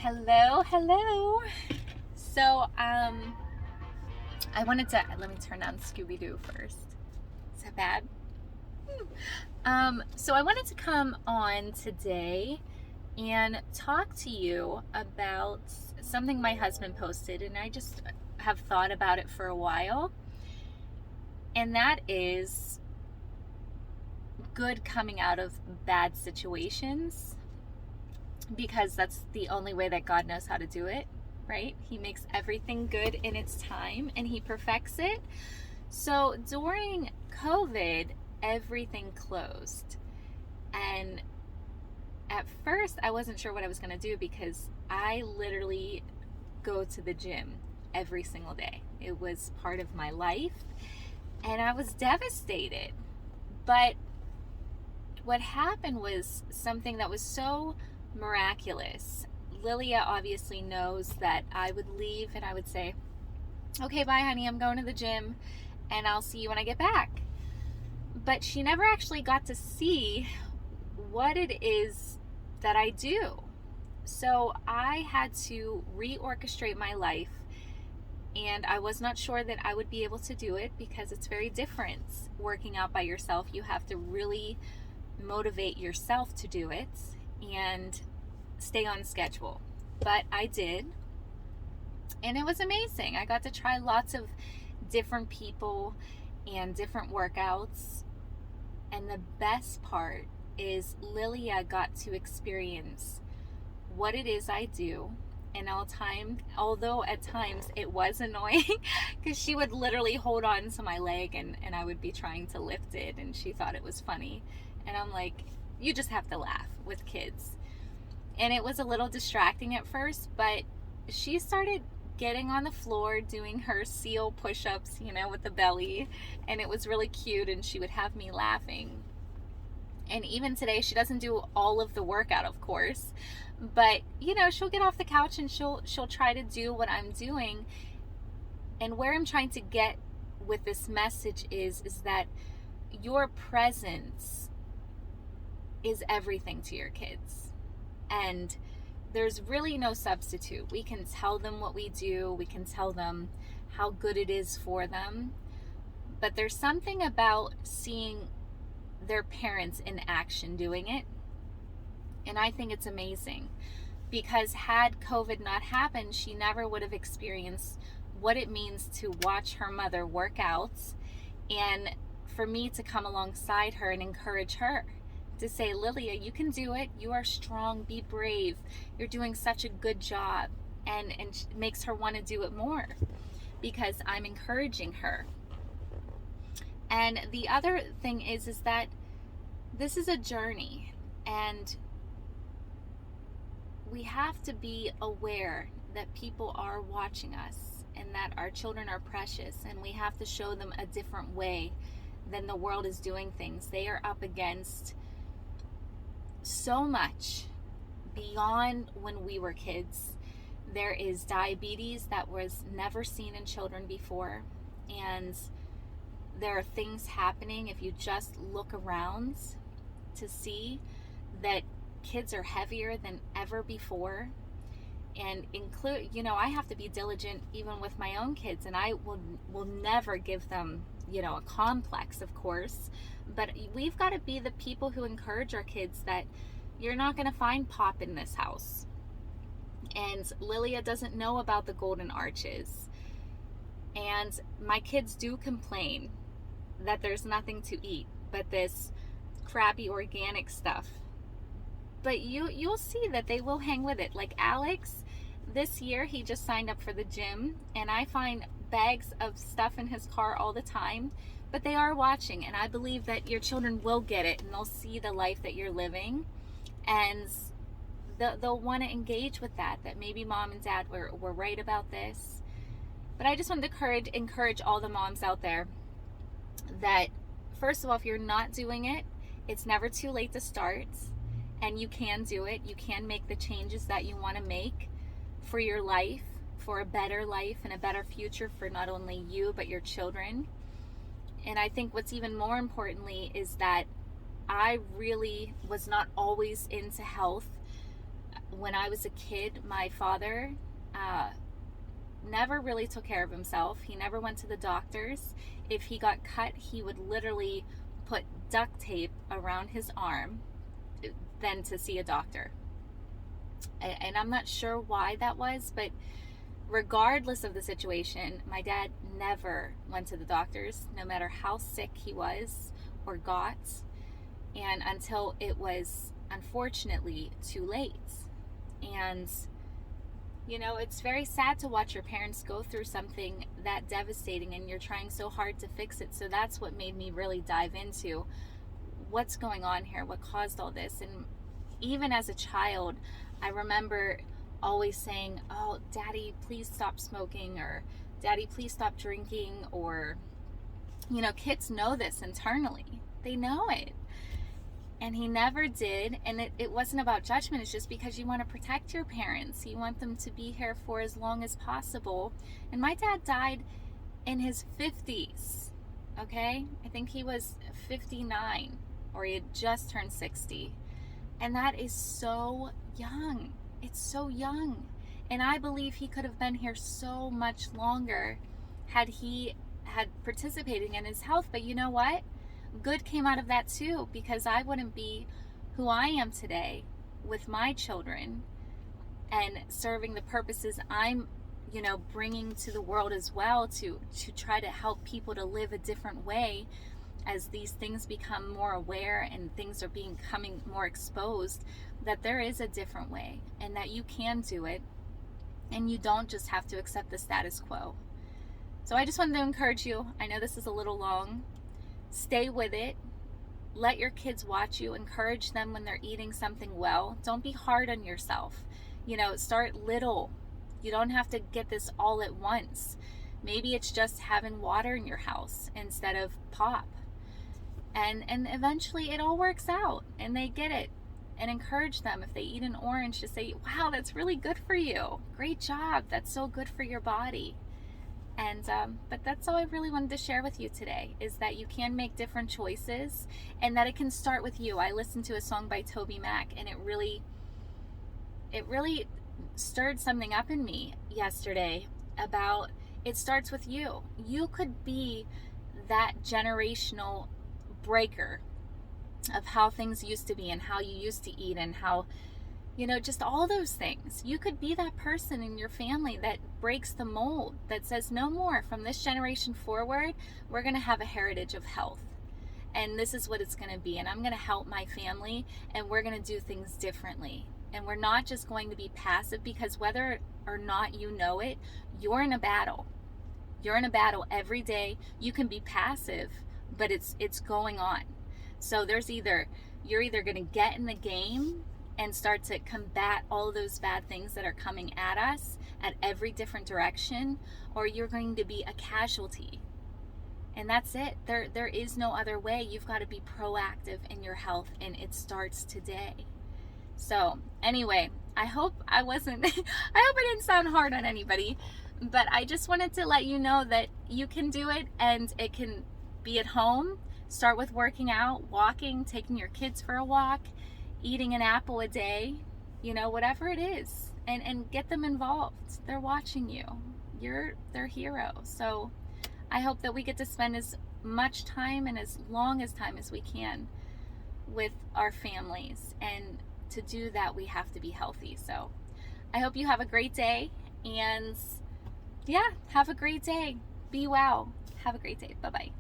Hello. So, I wanted to let me turn on Scooby Doo first. Is that bad? So I wanted to come on today and talk to you about something my husband posted, and I just have thought about it for a while. And that is good coming out of bad situations, because that's the only way that God knows how to do it, right? He makes everything good in its time and he perfects it. So during COVID, everything closed. And at first, I wasn't sure what I was going to do because I literally go to the gym every single day. It was part of my life and I was devastated. But what happened was something that was so miraculous. Lilia obviously knows that I would leave and I would say, okay, bye, honey, I'm going to the gym and I'll see you when I get back. But she never actually got to see what it is that I do. So I had to reorchestrate my life, and I was not sure that I would be able to do it because it's very different working out by yourself. You have to really motivate yourself to do it and stay on schedule. But I did, and it was amazing. I got to try lots of different people and different workouts. And the best part is Lilia got to experience what it is I do. And although at times it was annoying because she would literally hold on to my leg and I would be trying to lift it and she thought it was funny. And I'm like, you just have to laugh with kids. And it was a little distracting at first, but she started getting on the floor doing her seal push-ups, with the belly, and it was really cute, and she would have me laughing. And even today, she doesn't do all of the workout, of course, but she'll get off the couch and she'll try to do what I'm doing. And where I'm trying to get with this message is that your presence is everything to your kids. And there's really no substitute. We can tell them what we do. We can tell them how good it is for them. But there's something about seeing their parents in action doing it. And I think it's amazing. Because had COVID not happened, she never would have experienced what it means to watch her mother work out, and for me to come alongside her and encourage her. To say, Lilia, you can do it. You are strong. Be brave. You're doing such a good job. And makes her want to do it more because I'm encouraging her. And the other thing is that this is a journey, and we have to be aware that people are watching us and that our children are precious, and we have to show them a different way than the world is doing things. They are up against so much beyond when we were kids. There is diabetes that was never seen in children before, and there are things happening if you just look around to see that kids are heavier than ever before. And I have to be diligent even with my own kids, and I will never give them a complex, of course, but we've got to be the people who encourage our kids that you're not going to find pop in this house. And Lilia doesn't know about the golden arches, and my kids do complain that there's nothing to eat but this crappy organic stuff. But you'll see that they will hang with it. Like Alex, this year he just signed up for the gym, and I find bags of stuff in his car all the time, but they are watching, and I believe that your children will get it and they'll see the life that you're living, and they'll want to engage with that maybe mom and dad were right about this. But I just want to encourage all the moms out there that, first of all, if you're not doing it, it's never too late to start. And you can do it. You can make the changes that you want to make for your life, for a better life and a better future for not only you, but your children. And I think what's even more importantly is that I really was not always into health. when I was a kid, my father never really took care of himself. He never went to the doctors. If he got cut, he would literally put duct tape around his arm than to see a doctor. And I'm not sure why that was, but regardless of the situation, my dad never went to the doctors, no matter how sick he was or got, and until it was unfortunately too late. And you know, it's very sad to watch your parents go through something that devastating and you're trying so hard to fix it. So that's what made me really dive into what's going on here, what caused all this. And even as a child, I remember always saying, "Oh, Daddy, please stop smoking," or "Daddy, please stop drinking," or, you know, kids know this internally. They know it. And he never did. And it wasn't about judgment. It's just because you want to protect your parents. You want them to be here for as long as possible. And my dad died in his 50s. Okay? I think he was 59, or he had just turned 60. And that is so young. It's so young. And I believe he could have been here so much longer had he had participated in his health. But you know what? Good came out of that too, because I wouldn't be who I am today with my children and serving the purposes I'm, you know, bringing to the world as well, to try to help people to live a different way as these things become more aware and things are becoming more exposed, that there is a different way and that you can do it and you don't just have to accept the status quo. So I just wanted to encourage you. I know this is a little long. Stay with it. Let your kids watch you. Encourage them when they're eating something well. Don't be hard on yourself. You know, start little. You don't have to get this all at once. Maybe it's just having water in your house instead of pop. And eventually it all works out and they get it. And encourage them. If they eat an orange, to say, "Wow, that's really good for you. Great job. That's so good for your body." And but that's all I really wanted to share with you today, is that you can make different choices and that it can start with you. I listened to a song by Toby Mac and it really stirred something up in me yesterday about it starts with you. You could be that generational breaker of how things used to be and how you used to eat and how, you know, just all those things. You could be that person in your family that breaks the mold, that says, "No more. From this generation forward, we're going to have a heritage of health. And this is what it's going to be. And I'm going to help my family and we're going to do things differently." And we're not just going to be passive, because whether or not you know it, you're in a battle. You're in a battle every day. You can be passive, but it's going on. So you're either going to get in the game and start to combat all those bad things that are coming at us at every different direction, or you're going to be a casualty. And that's it. There is no other way. You've got to be proactive in your health, and it starts today. So anyway, I hope I didn't sound hard on anybody, but I just wanted to let you know that you can do it, and it can be at home. Start with working out, walking, taking your kids for a walk, eating an apple a day, you know, whatever it is, and get them involved. They're watching you. You're their hero. So I hope that we get to spend as much time and as long as time as we can with our families. And to do that, we have to be healthy. So I hope you have a great day, and yeah, have a great day. Be well. Have a great day. Bye-bye.